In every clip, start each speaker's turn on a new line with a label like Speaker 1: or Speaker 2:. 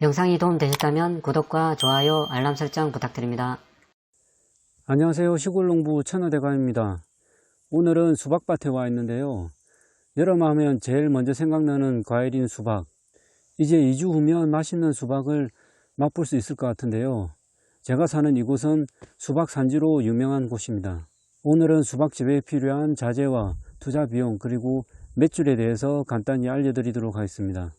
Speaker 1: 영상이 도움되셨다면 구독과 좋아요, 알람 설정 부탁드립니다.
Speaker 2: 안녕하세요. 시골농부 천하대감입니다. 오늘은 수박밭에 와 있는데요. 여름하면 제일 먼저 생각나는 과일인 수박. 이제 2주 후면 맛있는 수박을 맛볼 수 있을 것 같은데요. 제가 사는 이곳은 수박 산지로 유명한 곳입니다. 오늘은 수박 재배에 필요한 자재와 투자 비용 그리고 매출에 대해서 간단히 알려드리도록 하겠습니다.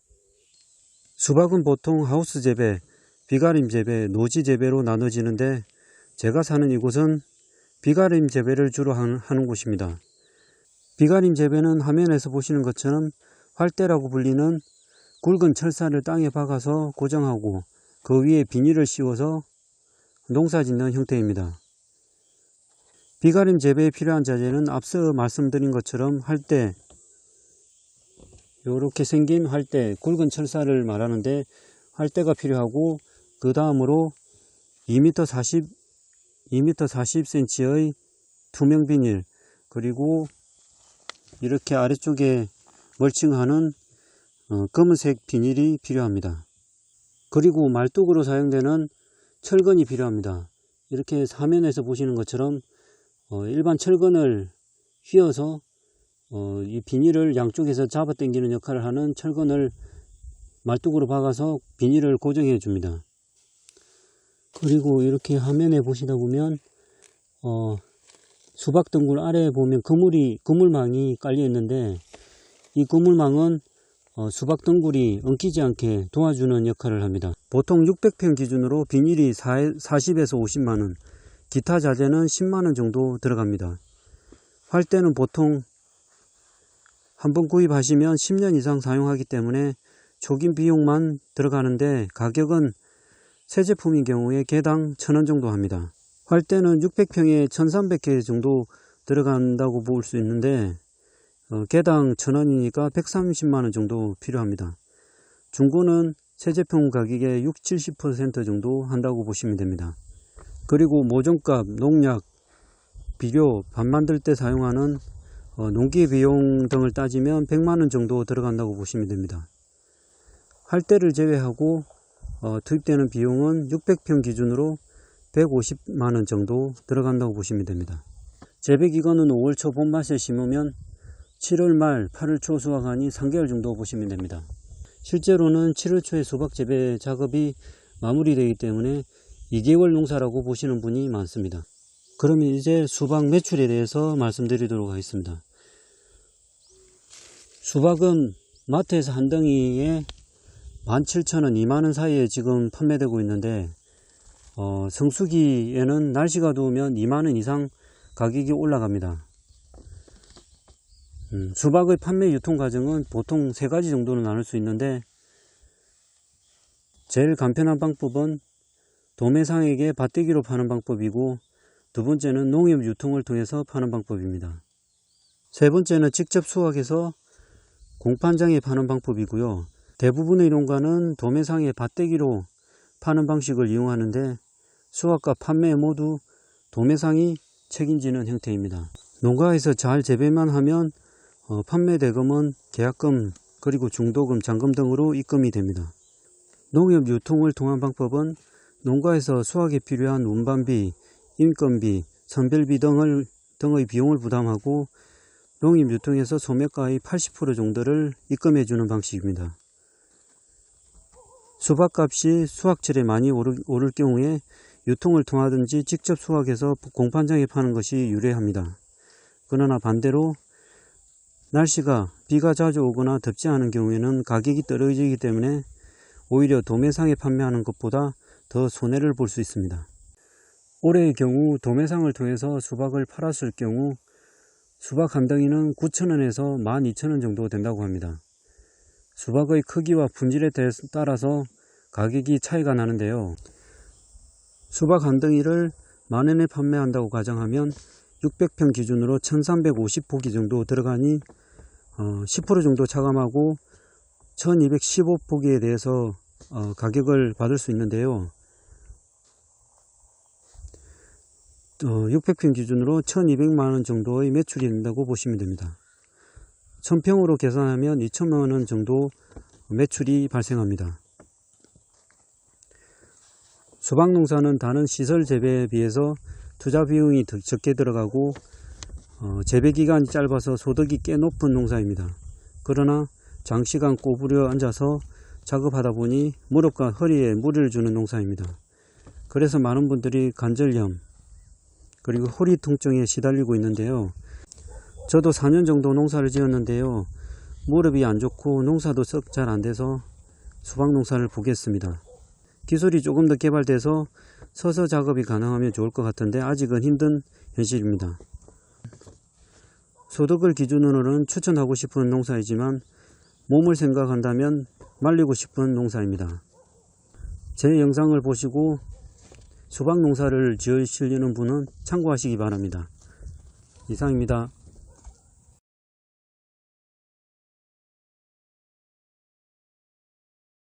Speaker 2: 수박은 보통 하우스 재배, 비가림 재배, 노지 재배로 나눠지는데 제가 사는 이곳은 비가림 재배를 주로 하는 곳입니다. 비가림 재배는 화면에서 보시는 것처럼 활대라고 불리는 굵은 철사를 땅에 박아서 고정하고 그 위에 비닐을 씌워서 농사짓는 형태입니다. 비가림 재배에 필요한 자재는 앞서 말씀드린 것처럼 활대, 이렇게 생긴 활대, 굵은 철사를 말하는데 활대가 필요하고 그 다음으로 2m 40cm의 투명 비닐, 그리고 이렇게 아래쪽에 멀칭하는 검은색 비닐이 필요합니다. 그리고 말뚝으로 사용되는 철근이 필요합니다. 이렇게 화면에서 보시는 것처럼 일반 철근을 휘어서 이 비닐을 양쪽에서 잡아 당기는 역할을 하는 철근을 말뚝으로 박아서 비닐을 고정해 줍니다. 그리고 이렇게 화면에 보시다 보면 수박 덩굴 아래에 보면 그물망이 깔려 있는데 이 그물망은 수박 덩굴이 엉키지 않게 도와주는 역할을 합니다. 보통 600평 기준으로 비닐이 40에서 50만원, 기타 자재는 10만원 정도 들어갑니다. 활대는 보통 한번 구입하시면 10년 이상 사용하기 때문에 초기 비용만 들어가는데 가격은 새 제품인 경우에 개당 1,000원 정도 합니다. 활대는 600평에 1,300개 정도 들어간다고 볼 수 있는데 개당 1,000원이니까 130만원 정도 필요합니다. 중고는 새 제품 가격의 60-70% 정도 한다고 보시면 됩니다. 그리고 모종값, 농약, 비료, 밥 만들 때 사용하는 농기 비용 등을 따지면 100만원 정도 들어간다고 보시면 됩니다. 활대를 제외하고 투입되는 비용은 600평 기준으로 150만원 정도 들어간다고 보시면 됩니다. 재배기간은 5월 초 봄맛에 심으면 7월 말 8월 초 수확하니 3개월 정도 보시면 됩니다. 실제로는 7월 초에 수박 재배 작업이 마무리되기 때문에 2개월 농사라고 보시는 분이 많습니다. 그러면 이제 수박 매출에 대해서 말씀드리도록 하겠습니다. 수박은 마트에서 한 덩이에 17,000원, 2만원 사이에 지금 판매되고 있는데 성수기에는 날씨가 더우면 2만원 이상 가격이 올라갑니다. 수박의 판매 유통 과정은 보통 3가지 정도로 나눌 수 있는데 제일 간편한 방법은 도매상에게 밭대기로 파는 방법이고, 두 번째는 농협 유통을 통해서 파는 방법입니다. 세 번째는 직접 수확해서 공판장에 파는 방법이고요. 대부분의 농가는 도매상에 밭대기로 파는 방식을 이용하는데 수확과 판매 모두 도매상이 책임지는 형태입니다. 농가에서 잘 재배만 하면 판매 대금은 계약금 그리고 중도금, 잔금 등으로 입금이 됩니다. 농협 유통을 통한 방법은 농가에서 수확에 필요한 운반비, 인건비, 선별비 등의 비용을 부담하고 농협 유통에서 소매가의 80% 정도를 입금해 주는 방식입니다. 수박값이 수확철에 많이 오를 경우에 유통을 통하든지 직접 수확해서 공판장에 파는 것이 유리합니다. 그러나 반대로 비가 자주 오거나 덥지 않은 경우에는 가격이 떨어지기 때문에 오히려 도매상에 판매하는 것보다 더 손해를 볼 수 있습니다. 올해의 경우 도매상을 통해서 수박을 팔았을 경우 수박 한 덩이는 9,000원에서 12,000원 정도 된다고 합니다. 수박의 크기와 품질에 따라서 가격이 차이가 나는데요. 수박 한 덩이를 만원에 판매한다고 가정하면 600평 기준으로 1350포기 정도 들어가니 10% 정도 차감하고 1215포기에 대해서 가격을 받을 수 있는데요. 600평 기준으로 1200만원 정도의 매출이 된다고 보시면 됩니다. 1000평으로 계산하면 2000만원 정도 매출이 발생합니다. 수박 농사는 다른 시설 재배에 비해서 투자 비용이 더 적게 들어가고 재배 기간이 짧아서 소득이 꽤 높은 농사입니다. 그러나 장시간 꼬부려 앉아서 작업하다 보니 무릎과 허리에 무리를 주는 농사입니다. 그래서 많은 분들이 관절염 그리고 허리 통증에 시달리고 있는데요. 저도 4년 정도 농사를 지었는데요. 무릎이 안 좋고 농사도 썩 잘 안 돼서 수박 농사를 보겠습니다. 기술이 조금 더 개발돼서 서서 작업이 가능하면 좋을 것 같은데 아직은 힘든 현실입니다. 소득을 기준으로는 추천하고 싶은 농사이지만 몸을 생각한다면 말리고 싶은 농사입니다. 제 영상을 보시고 수박 농사를 지으시려는 분은 참고하시기 바랍니다. 이상입니다.